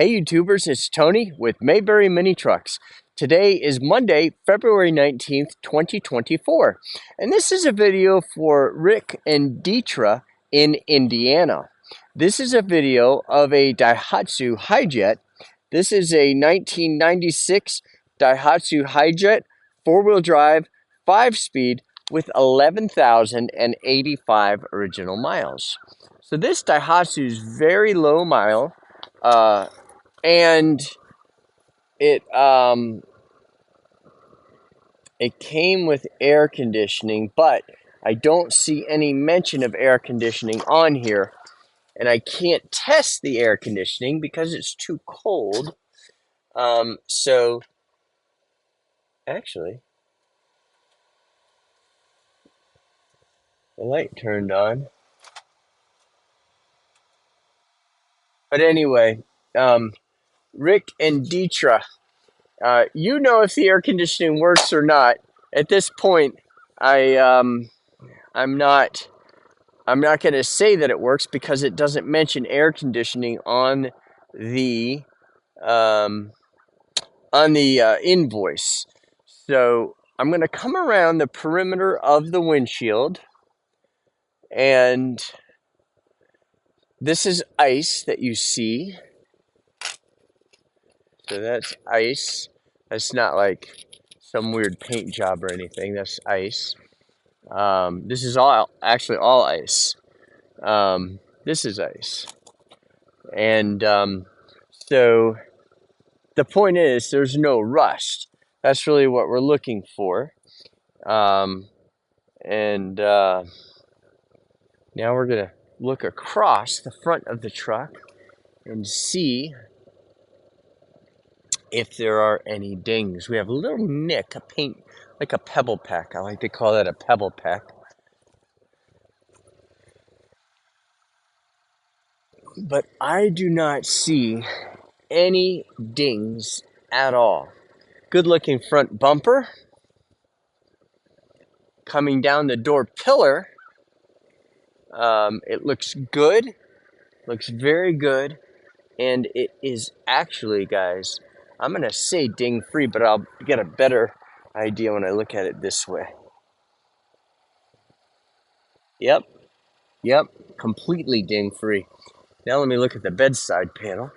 Hey YouTubers, it's Tony with Mayberry Mini Trucks. Today is Monday, February 19th, 2024. And this is a video for Rick and Deittra in Indiana. This is a video of a Daihatsu Hijet. This is a 1996 Daihatsu Hijet, four-wheel drive, 5-speed with 11,085 original miles. So this Daihatsu is very low mile. And it it came with air conditioning, but I don't see any mention of air conditioning on here, and I can't test the air conditioning because it's too cold. So actually, the light turned on. But anyway, Rick and Deittra, you know if the air conditioning works or not. At this point, I'm not going to say that it works because it doesn't mention air conditioning the um, on the invoice. So I'm going to come around the perimeter of the windshield, and this is ice that you see. So that's ice. That's not like some weird paint job or anything. That's ice. This is actually all ice. This is ice. And so the point is there's no rust. That's really what we're looking for. And now we're going to look across the front of the truck and see if there are any dings. We have a little nick, a paint, like a pebble peck. I like to call that a pebble peck. But I do not see any dings at all. Good looking front bumper. Coming down the door pillar, it looks good, looks very good, and it is actually, guys, I'm going to say ding free, but I'll get a better idea when I look at it this way. Yep, completely ding free. Now let me look at the bedside panel.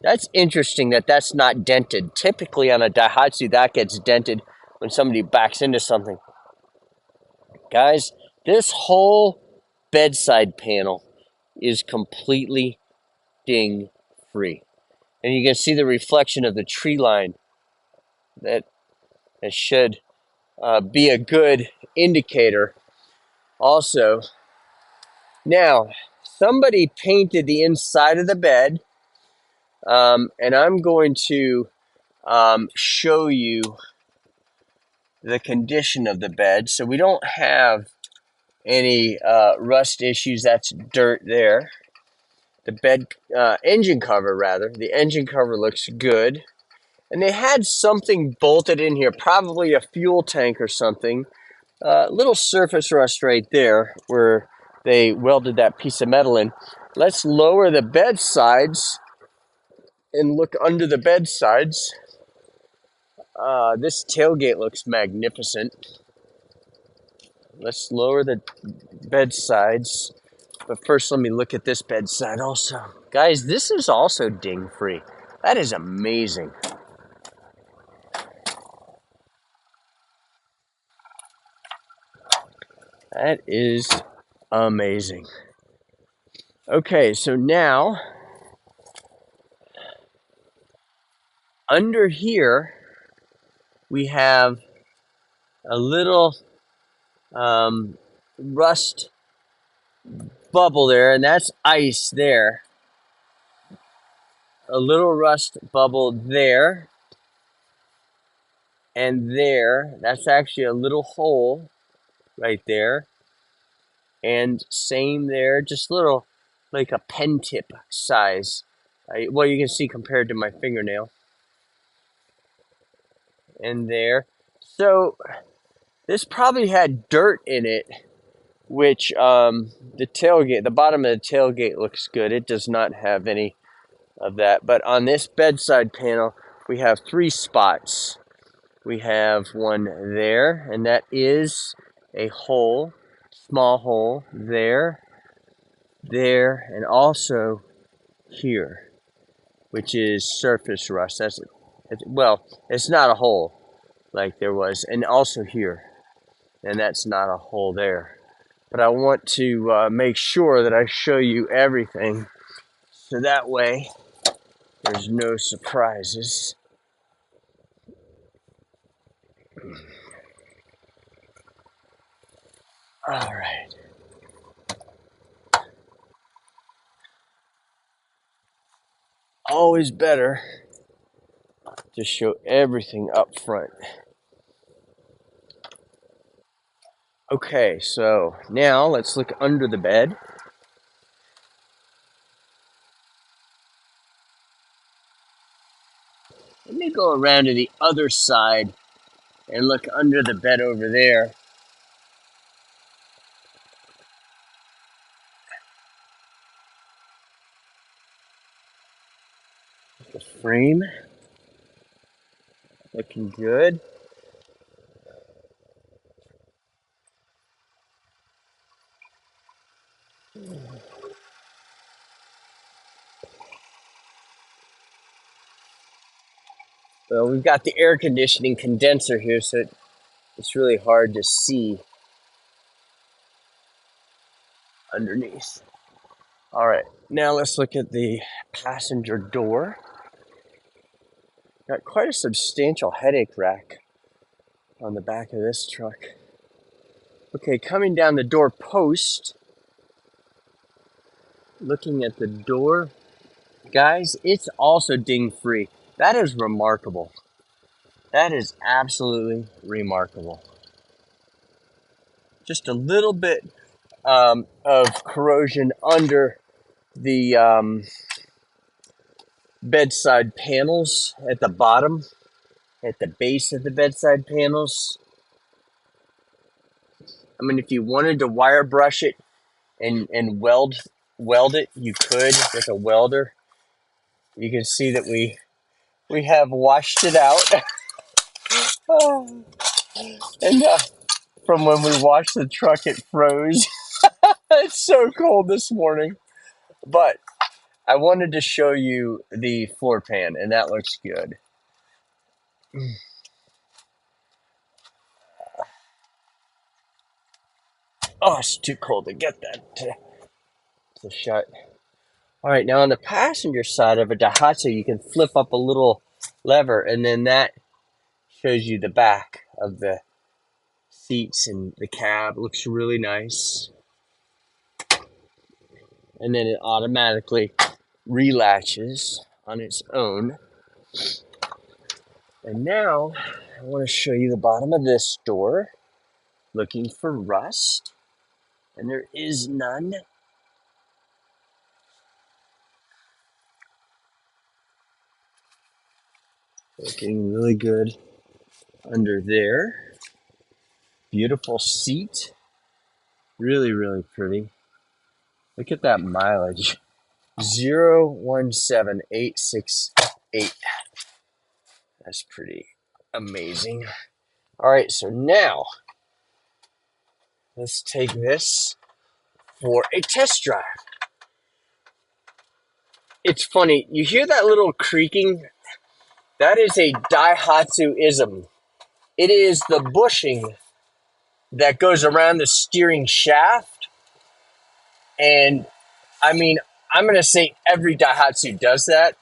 That's interesting that that's not dented. Typically on a Daihatsu, that gets dented when somebody backs into something. Guys, this whole bedside panel is completely ding free. And you can see the reflection of the tree line. That should be a good indicator also. Now, somebody painted the inside of the bed, and I'm going to show you the condition of the bed. So we don't have any rust issues. That's dirt there. The bed engine cover, rather. The engine cover looks good. And they had something bolted in here, probably a fuel tank or something. Little surface rust right there where they welded that piece of metal in. Let's lower the bed sides and look under the bed sides. This tailgate looks magnificent. Let's lower the bed sides. But first, let me look at this bed side also. Guys, this is also ding free. That is amazing. That is amazing. Okay, so now under here we have a little rust bubble there, and that's ice there. A little rust bubble there and there. That's actually a little hole right there. And same there, just little, like a pen tip size. Well, you can see compared to my fingernail. And there. So this probably had dirt in it, which the tailgate, the bottom of the tailgate looks good. It does not have any of that. But on this bedside panel, we have 3 spots. We have one there, and that is a hole, small hole there, there, and also here, which is surface rust. Well, it's not a hole like there was, and also here, and that's not a hole there. But I want to make sure that I show you everything, so that way there's no surprises. All right. Always better to show everything up front. Okay, so now let's look under the bed. Let me go around to the other side and look under the bed over there. The frame looking good. Well, we've got the air conditioning condenser here, so it's really hard to see underneath. All right, now let's look at the passenger door. Got quite a substantial headache rack on the back of this truck. Okay, coming down the door post, looking at the door, guys, it's also ding free. That is remarkable. That is absolutely remarkable. Just a little bit of corrosion under the bedside panels at the bottom, at the base of the bedside panels. I mean, if you wanted to wire brush it and weld it, you could with a welder. You can see that we have washed it out. And from when we washed the truck, it froze. It's so cold this morning. But I wanted to show you the floor pan, and that looks good. Oh, it's too cold to get that to shut. All right, now on the passenger side of a Daihatsu, you can flip up a little lever, and then that shows you the back of the seats and the cab. It looks really nice. And then it automatically relatches on its own. And now I want to show you the bottom of this door, looking for rust, and there is none. Looking really good under there. Beautiful seat. Really, really pretty. Look at that mileage. 017,868. That's pretty amazing. All right, so now let's take this for a test drive. It's funny, you hear that little creaking? That is a Daihatsu-ism. It is the bushing that goes around the steering shaft. And I mean, I'm going to say every Daihatsu does that.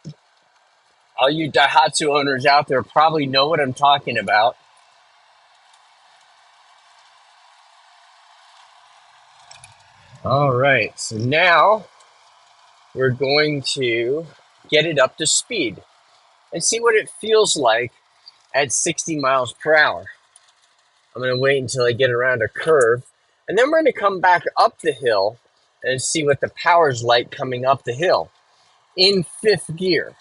All you Daihatsu owners out there probably know what I'm talking about. All right, so now we're going to get it up to speed and see what it feels like at 60 miles per hour. I'm going to wait until I get around a curve, and then we're going to come back up the hill and see what the power's like coming up the hill in 5th gear.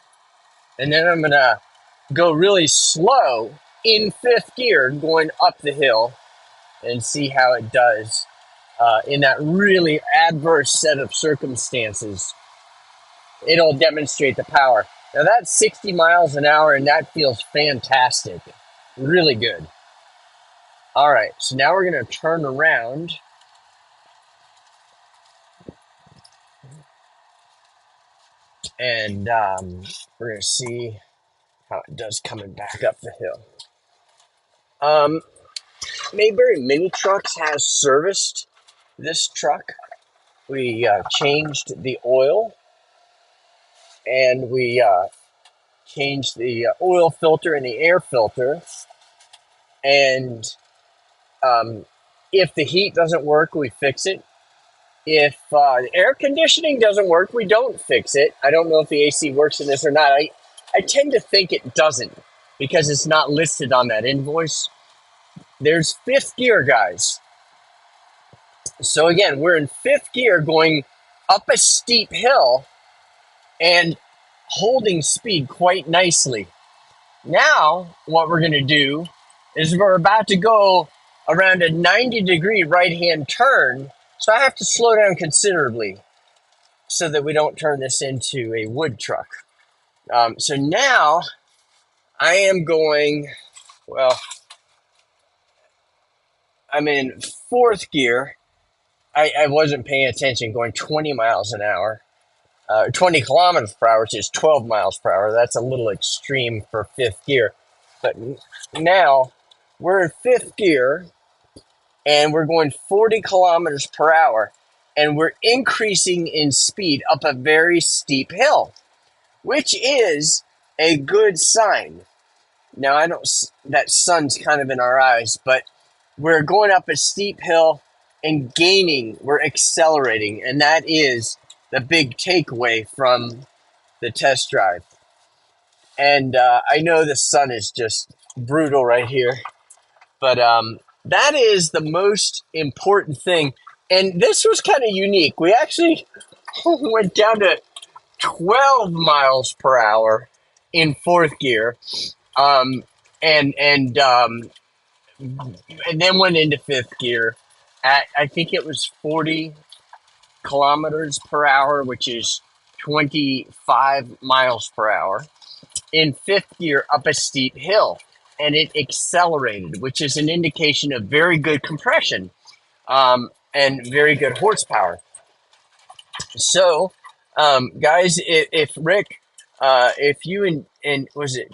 And then I'm going to go really slow in 5th gear going up the hill and see how it does in that really adverse set of circumstances it'll demonstrate the power. Now that's 60 miles an hour, and that feels fantastic. Really good. All right, so now we're going to turn around. And we're going to see how it does coming back up the hill. Mayberry Mini Trucks has serviced this truck. We changed the oil, and we changed the oil filter and the air filter. And if the heat doesn't work, we fix it. If the air conditioning doesn't work, we don't fix it. I don't know if the AC works in this or not. I tend to think it doesn't because it's not listed on that invoice. There's fifth gear, guys. So again, we're in fifth gear going up a steep hill and holding speed quite nicely. Now, what we're going to do is we're about to go around a 90-degree right-hand turn, so I have to slow down considerably so that we don't turn this into a wood truck. So now I am going, well, I'm in fourth gear. I wasn't paying attention, going 20 miles an hour. 20 kilometers per hour, which is 12 miles per hour. That's a little extreme for fifth gear. But now we're in fifth gear, and we're going 40 kilometers per hour, and we're increasing in speed up a very steep hill, which is a good sign. Now, I don't, that sun's kind of in our eyes, but we're going up a steep hill and gaining, we're accelerating, and that is the big takeaway from the test drive. And I know the sun is just brutal right here, but that is the most important thing. And this was kind of unique. We actually went down to 12 miles per hour in fourth gear, and then went into fifth gear at, I think it was 40 kilometers per hour, which is 25 miles per hour, in fifth gear up a steep hill. And it accelerated, which is an indication of very good compression and very good horsepower. So, guys, if Rick, if you and was it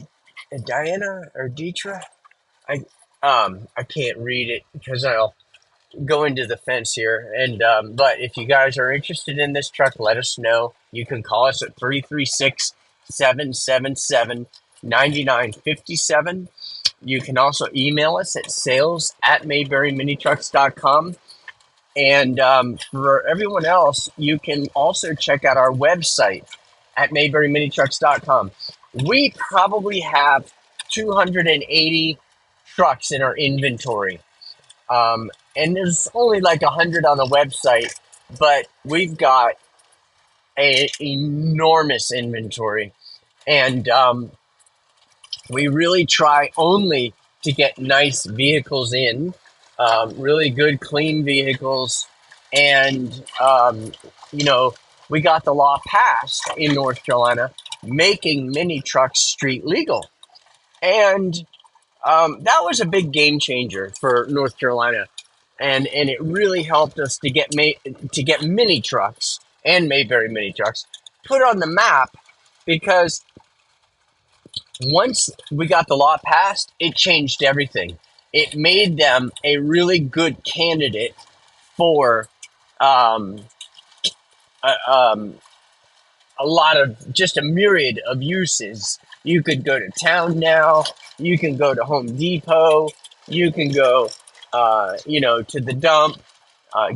Diana or Deittra? I can't read it because I'll go into the fence here. And but if you guys are interested in this truck, let us know. You can call us at 336-777-9957. You can also email us at sales@mayberryminitrucks.com. And for everyone else, you can also check out our website at mayberryminitrucks.com. We probably have 280 trucks in our inventory. And there's only like 100 on the website, but we've got an enormous inventory. And we really try only to get nice vehicles in, really good, clean vehicles. And, we got the law passed in North Carolina, making mini trucks street legal. And that was a big game changer for North Carolina. And it really helped us to get mini trucks and Mayberry mini trucks put on the map, because once we got the law passed, it changed everything. It made them a really good candidate for a lot of, just a myriad of uses. You could go to town now. You can go to Home Depot. You can go, to the dump,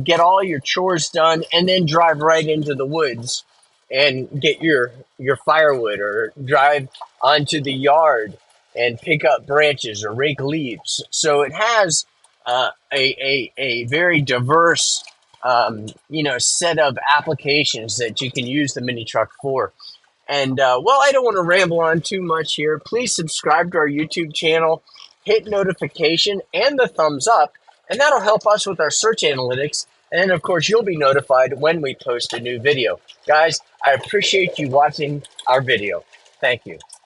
get all your chores done, and then drive right into the woods and get your firewood, or drive onto the yard and pick up branches or rake leaves. So it has a very diverse set of applications that you can use the mini truck for. And I don't want to ramble on too much here. Please subscribe to our YouTube channel, hit notification and the thumbs up, and that'll help us with our search analytics And of course, you'll be notified when we post a new video. Guys, I appreciate you watching our video. Thank you.